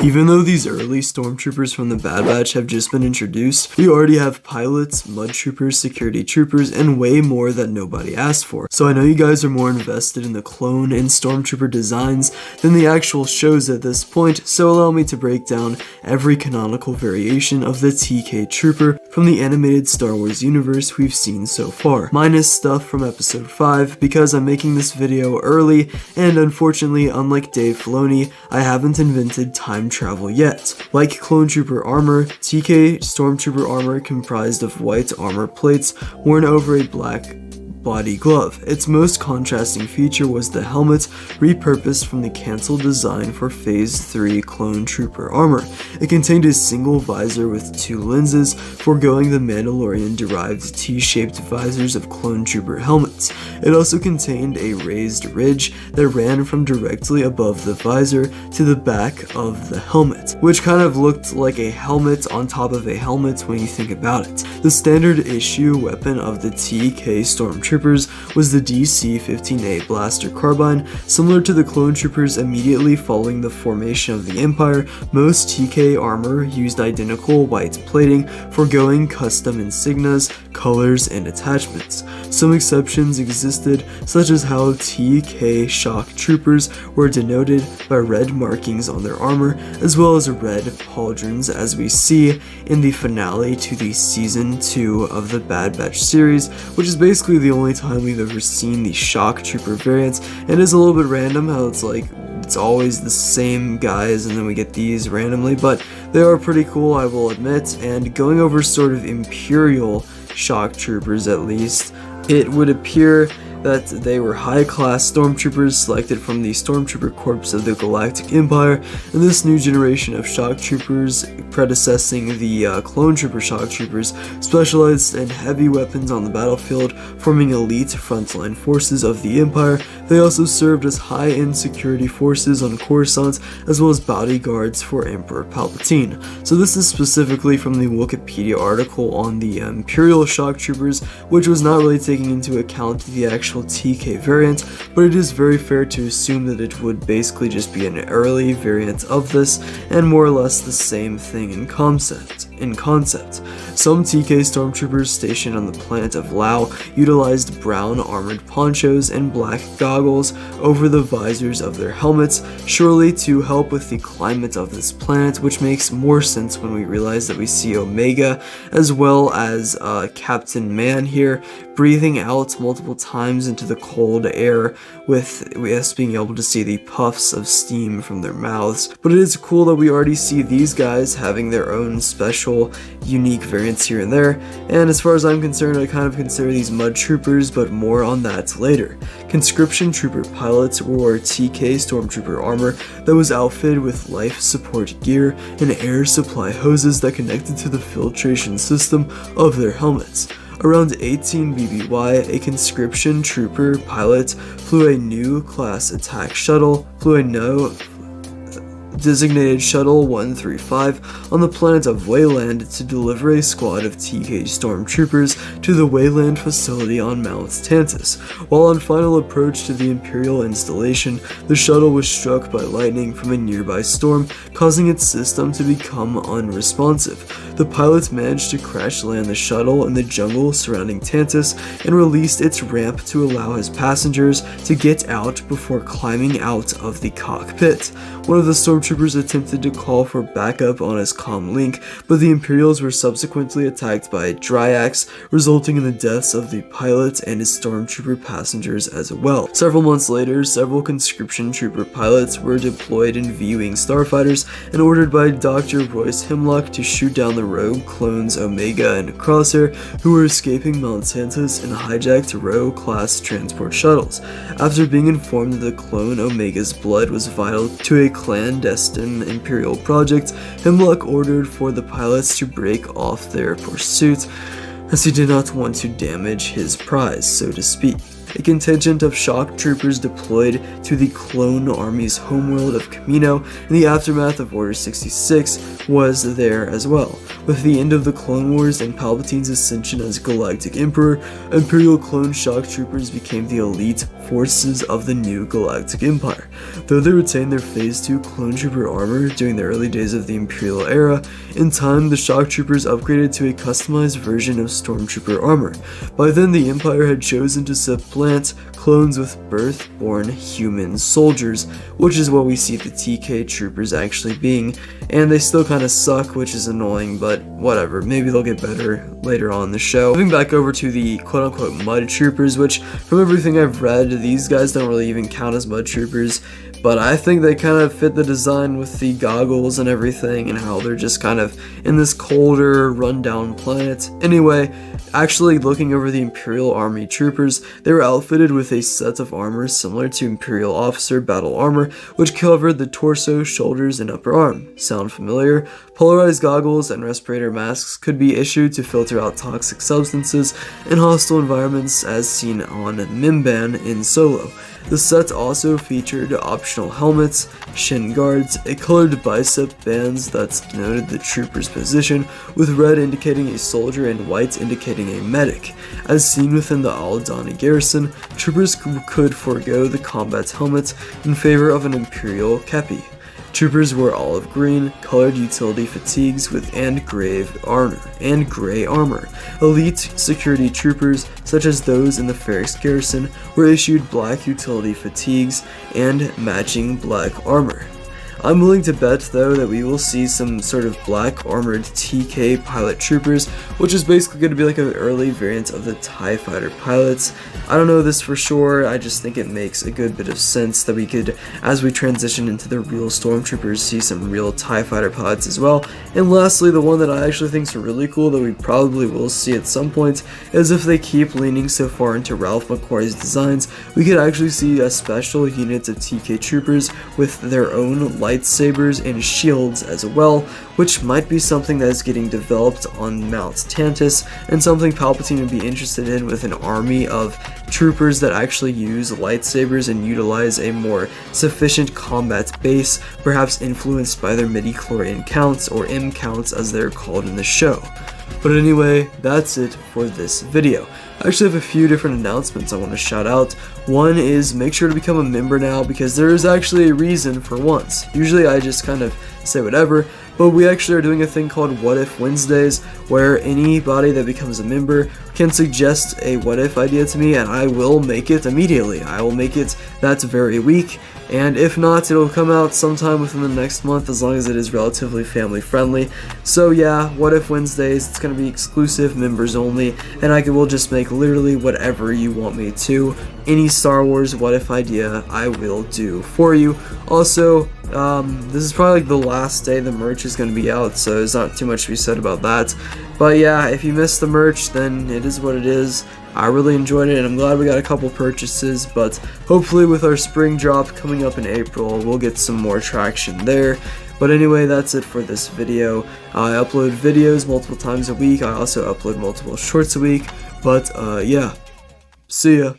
Even though these early stormtroopers from the Bad Batch have just been introduced, we already have pilots, mud troopers, security troopers, and way more that nobody asked for. So I know you guys are more invested in the clone and stormtrooper designs than the actual shows at this point, so allow me to break down every canonical variation of the TK Trooper from the animated Star Wars universe we've seen so far, minus stuff from episode 5, because I'm making this video early, and unfortunately, unlike Dave Filoni, I haven't invented time travel yet. Like clone trooper armor, TK stormtrooper armor comprised of white armor plates worn over a black body glove. Its most contrasting feature was the helmet, repurposed from the cancelled design for Phase 3 clone trooper armor. It contained a single visor with 2 lenses, foregoing the Mandalorian-derived T-shaped visors of clone trooper helmets. It also contained a raised ridge that ran from directly above the visor to the back of the helmet, which kind of looked like a helmet on top of a helmet when you think about it. The standard issue weapon of the TK Stormtroopers was the DC-15A blaster carbine. Similar to the clone troopers immediately following the formation of the Empire, most TK armor used identical white plating, foregoing custom insignias, colors, and attachments. Some exceptions existed, such as how TK shock troopers were denoted by red markings on their armor, as well as red pauldrons, as we see in the finale to the Season 2 of the Bad Batch series, which is basically the only time we've ever seen the shock trooper variants, and it's a little bit random how it's always the same guys and then we get these randomly, but they are pretty cool, I will admit. And going over sort of Imperial shock troopers, at least, it would appear that they were high-class stormtroopers selected from the Stormtrooper Corps of the Galactic Empire, and this new generation of shock troopers, predecessing the clone trooper shock troopers, specialized in heavy weapons on the battlefield, forming elite frontline forces of the Empire. They also served as high-end security forces on Coruscant, as well as bodyguards for Emperor Palpatine. So this is specifically from the Wikipedia article on the Imperial shock troopers, which was not really taking into account the actual TK variant, but it is very fair to assume that it would basically just be an early variant of this, and more or less the same thing in concept. Some TK stormtroopers stationed on the planet of Lao utilized brown armored ponchos and black goggles over the visors of their helmets, surely to help with the climate of this planet, which makes more sense when we realize that we see Omega as well as Captain Man here breathing out multiple times into the cold air, with us being able to see the puffs of steam from their mouths. But it is cool that we already see these guys having their own special, unique variants here and there, and as far as I'm concerned, I kind of consider these mud troopers, but more on that later. Conscription trooper pilots wore TK stormtrooper armor that was outfitted with life support gear and air supply hoses that connected to the filtration system of their helmets. Around 18 BBY, a conscription trooper pilot flew a new class attack shuttle, designated Shuttle 135 on the planet of Wayland to deliver a squad of TK stormtroopers to the Wayland facility on Mount Tantus. While on final approach to the Imperial installation, the shuttle was struck by lightning from a nearby storm, causing its system to become unresponsive. The pilot managed to crash land the shuttle in the jungle surrounding Tantus and released its ramp to allow his passengers to get out before climbing out of the cockpit. One of the stormtroopers attempted to call for backup on his comm link, but the Imperials were subsequently attacked by Dryax, resulting in the deaths of the pilot and his stormtrooper passengers as well. Several months later, several conscription trooper pilots were deployed in V-Wing starfighters and ordered by Dr. Royce Hemlock to shoot down the rogue clones Omega and Crosshair, who were escaping Mount Tantus in hijacked Rogue-class transport shuttles. After being informed that the clone Omega's blood was vital to a clandestine Imperial project, Hemlock ordered for the pilots to break off their pursuit, as he did not want to damage his prize, so to speak. a contingent of shock troopers deployed to the clone army's homeworld of Camino in the aftermath of Order 66 was there as well. With the end of the Clone Wars and Palpatine's ascension as Galactic Emperor, Imperial clone shock troopers became the elite forces of the new Galactic Empire. Though they retained their Phase 2 clone trooper armor during the early days of the Imperial era, in time the shock troopers upgraded to a customized version of stormtrooper armor. By then the Empire had chosen to supplant clones with birth-born human soldiers, which is what we see the TK troopers actually being, and they still kind of suck, which is annoying, but whatever, maybe they'll get better later on in the show. Moving back over to the quote-unquote mud troopers, which from everything I've read, these guys don't really even count as mud troopers, but I think they kind of fit the design with the goggles and everything, and how they're just kind of in this colder, rundown planet. Anyway, actually looking over the Imperial Army troopers, they were outfitted with a set of armor similar to Imperial officer battle armor, which covered the torso, shoulders, and upper arm. Sound familiar? Polarized goggles and respirator masks could be issued to filter out toxic substances in hostile environments, as seen on Mimban in Solo. The set also featured optional helmets, shin guards, a colored bicep bands that denoted the trooper's position, with red indicating a soldier and white indicating a medic. As seen within the Aldani garrison, troopers could forego the combat helmet in favor of an Imperial kepi. Troopers wore olive green, colored utility fatigues with and gray armor. Elite security troopers, such as those in the Ferrix garrison, were issued black utility fatigues and matching black armor. I'm willing to bet, though, that we will see some sort of black armored TK pilot troopers, which is basically going to be like an early variant of the TIE fighter pilots. I don't know this for sure, I just think it makes a good bit of sense that we could, as we transition into the real stormtroopers, see some real TIE fighter pilots as well. And lastly, the one that I actually think is really cool that we probably will see at some point is if they keep leaning so far into Ralph McQuarrie's designs, we could actually see a special unit of TK troopers with their own lightsabers and shields as well, which might be something that is getting developed on Mount Tantus, and something Palpatine would be interested in with an army of troopers that actually use lightsabers and utilize a more sufficient combat base, perhaps influenced by their midi-chlorian counts, or M counts as they're called in the show. But anyway, that's it for this video. I actually have a few different announcements I want to shout out. One is make sure to become a member now, because there is actually a reason for once. Usually I just kind of say whatever, but we actually are doing a thing called What If Wednesdays, where anybody that becomes a member can suggest a what if idea to me, and I will make it immediately. I will make it that very week, and if not, it'll come out sometime within the next month, as long as it is relatively family friendly. So yeah, What If Wednesdays, it's going to be exclusive, members only, and I will just make literally whatever you want me to. Any Star Wars what if idea I will do for you. Also, this is probably like the last day the merch is going to be out, so there's not too much to be said about that. But yeah, if you missed the merch, then it is what it is. I really enjoyed it, and I'm glad we got a couple purchases, but hopefully with our spring drop coming up in April, we'll get some more traction there. But anyway, that's it for this video. I upload videos multiple times a week. I also upload multiple shorts a week. But yeah, see ya.